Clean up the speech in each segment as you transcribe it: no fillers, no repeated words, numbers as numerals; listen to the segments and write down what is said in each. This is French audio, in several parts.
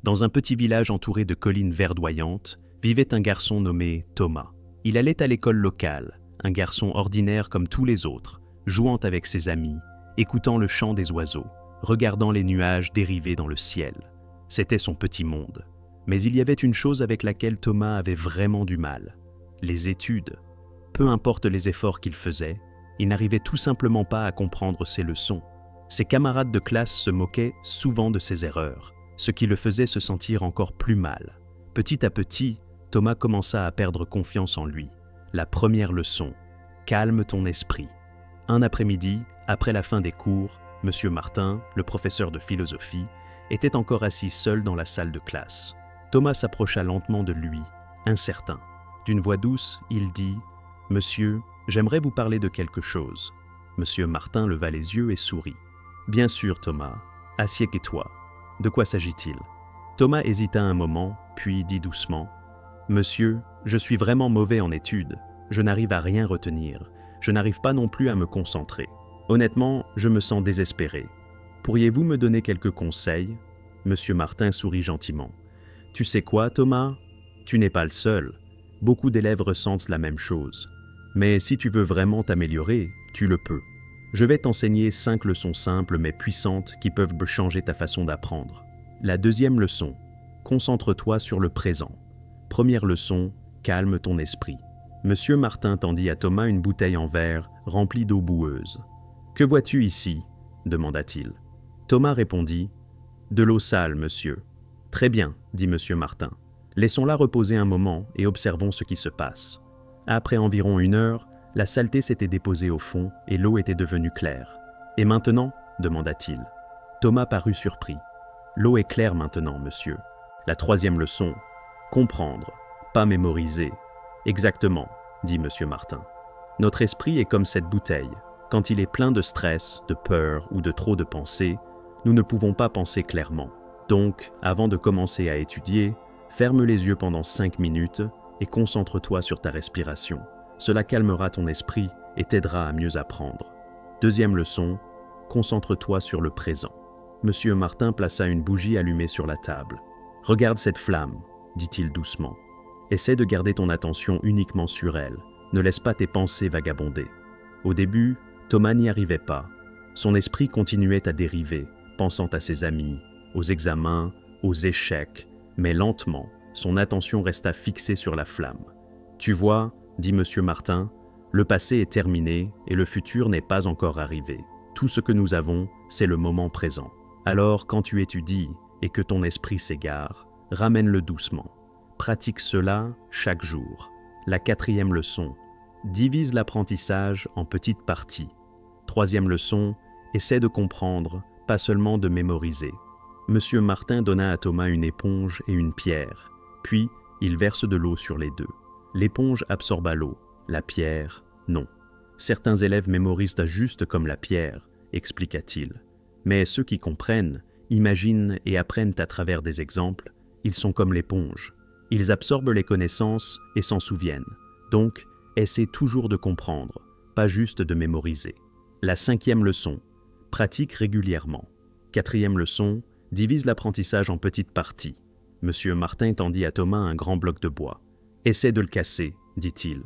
Dans un petit village entouré de collines verdoyantes, vivait un garçon nommé Thomas. Il allait à l'école locale, un garçon ordinaire comme tous les autres, jouant avec ses amis, écoutant le chant des oiseaux, regardant les nuages dériver dans le ciel. C'était son petit monde. Mais il y avait une chose avec laquelle Thomas avait vraiment du mal, les études. Peu importe les efforts qu'il faisait, il n'arrivait tout simplement pas à comprendre ses leçons. Ses camarades de classe se moquaient souvent de ses erreurs, ce qui le faisait se sentir encore plus mal. Petit à petit, Thomas commença à perdre confiance en lui. La première leçon, calme ton esprit. Un après-midi, après la fin des cours, Monsieur Martin, le professeur de philosophie, était encore assis seul dans la salle de classe. Thomas s'approcha lentement de lui, incertain. D'une voix douce, il dit « Monsieur, j'aimerais vous parler de quelque chose. » Monsieur Martin leva les yeux et sourit. « Bien sûr, Thomas. Assieds-toi. De quoi s'agit-il » Thomas hésita un moment, puis dit doucement « Monsieur, je suis vraiment mauvais en études. Je n'arrive à rien retenir. Je n'arrive pas non plus à me concentrer. Honnêtement, je me sens désespéré. Pourriez-vous me donner quelques conseils ?» Monsieur Martin sourit gentiment. « Tu sais quoi, Thomas? Tu n'es pas le seul. Beaucoup d'élèves ressentent la même chose. Mais si tu veux vraiment t'améliorer, tu le peux. Je vais t'enseigner 5 leçons simples mais puissantes qui peuvent changer ta façon d'apprendre. La deuxième leçon, concentre-toi sur le présent. Première leçon, calme ton esprit. » Monsieur Martin tendit à Thomas une bouteille en verre remplie d'eau boueuse. « Que vois-tu ici » demanda-t-il. Thomas répondit « De l'eau sale, monsieur. » « Très bien, dit Monsieur Martin. Laissons-la reposer un moment et observons ce qui se passe. Après environ 1 heure, la saleté s'était déposée au fond et l'eau était devenue claire. « Et maintenant » demanda-t-il. Thomas parut surpris. « L'eau est claire maintenant, monsieur. La troisième leçon, comprendre, pas mémoriser. » « Exactement, dit Monsieur Martin. Notre esprit est comme cette bouteille. Quand il est plein de stress, de peur ou de trop de pensées, nous ne pouvons pas penser clairement. Donc, avant de commencer à étudier, ferme les yeux pendant 5 minutes et concentre-toi sur ta respiration. Cela calmera ton esprit et t'aidera à mieux apprendre. Deuxième leçon, concentre-toi sur le présent. Monsieur Martin plaça une bougie allumée sur la table. « Regarde cette flamme, dit-il doucement. Essaie de garder ton attention uniquement sur elle. Ne laisse pas tes pensées vagabonder. » Au début, Thomas n'y arrivait pas. Son esprit continuait à dériver, pensant à ses amis, aux examens, aux échecs, mais lentement, son attention resta fixée sur la flamme. « Tu vois, dit Monsieur Martin, le passé est terminé et le futur n'est pas encore arrivé. Tout ce que nous avons, c'est le moment présent. Alors, quand tu étudies et que ton esprit s'égare, ramène-le doucement. Pratique cela chaque jour. La quatrième leçon, divise l'apprentissage en petites parties. Troisième leçon, essaie de comprendre, pas seulement de mémoriser. » Monsieur Martin donna à Thomas une éponge et une pierre, puis il verse de l'eau sur les deux. L'éponge absorba l'eau, la pierre, non. Certains élèves mémorisent juste comme la pierre, expliqua-t-il. Mais ceux qui comprennent, imaginent et apprennent à travers des exemples, ils sont comme l'éponge. Ils absorbent les connaissances et s'en souviennent. Donc, essaie toujours de comprendre, pas juste de mémoriser. La cinquième leçon, pratique régulièrement. Quatrième leçon, divise l'apprentissage en petites parties. Monsieur Martin tendit à Thomas un grand bloc de bois. « Essaie de le casser, dit-il. »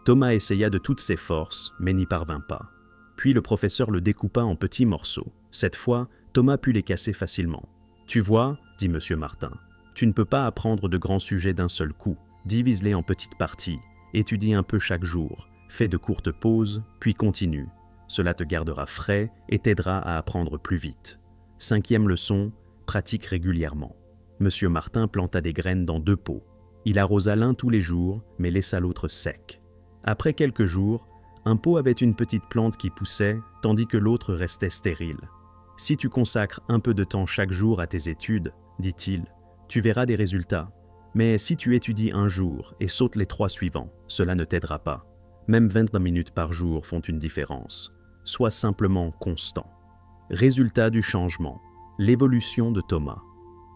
Thomas essaya de toutes ses forces, mais n'y parvint pas. Puis le professeur le découpa en petits morceaux. Cette fois, Thomas put les casser facilement. « Tu vois, dit Monsieur Martin, tu ne peux pas apprendre de grands sujets d'un seul coup. Divise-les en petites parties. Étudie un peu chaque jour. Fais de courtes pauses, puis continue. Cela te gardera frais et t'aidera à apprendre plus vite. Cinquième leçon, pratique régulièrement. Monsieur Martin planta des graines dans 2 pots. Il arrosa l'un tous les jours, mais laissa l'autre sec. Après quelques jours, un pot avait une petite plante qui poussait, tandis que l'autre restait stérile. « Si tu consacres un peu de temps chaque jour à tes études, dit-il, tu verras des résultats. Mais si tu étudies un jour et sautes les 3 suivants, cela ne t'aidera pas. Même 20 minutes par jour font une différence. Sois simplement constant. » Résultat du changement, l'évolution de Thomas.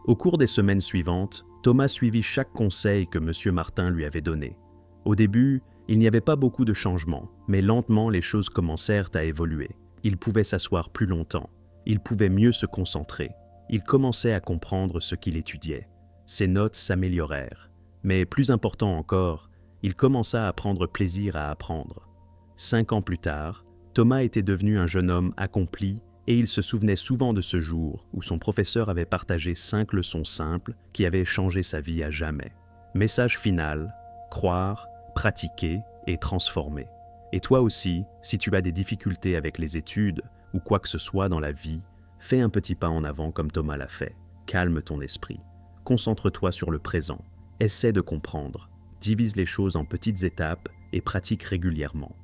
Au cours des semaines suivantes, Thomas suivit chaque conseil que Monsieur Martin lui avait donné. Au début, il n'y avait pas beaucoup de changements, mais lentement les choses commencèrent à évoluer. Il pouvait s'asseoir plus longtemps, il pouvait mieux se concentrer. Il commençait à comprendre ce qu'il étudiait. Ses notes s'améliorèrent. Mais plus important encore, il commença à prendre plaisir à apprendre. 5 ans plus tard, Thomas était devenu un jeune homme accompli et il se souvenait souvent de ce jour où son professeur avait partagé 5 leçons simples qui avaient changé sa vie à jamais. Message final, croire, pratiquer et transformer. Et toi aussi, si tu as des difficultés avec les études ou quoi que ce soit dans la vie, fais un petit pas en avant comme Thomas l'a fait. Calme ton esprit. Concentre-toi sur le présent. Essaie de comprendre. Divise les choses en petites étapes et pratique régulièrement.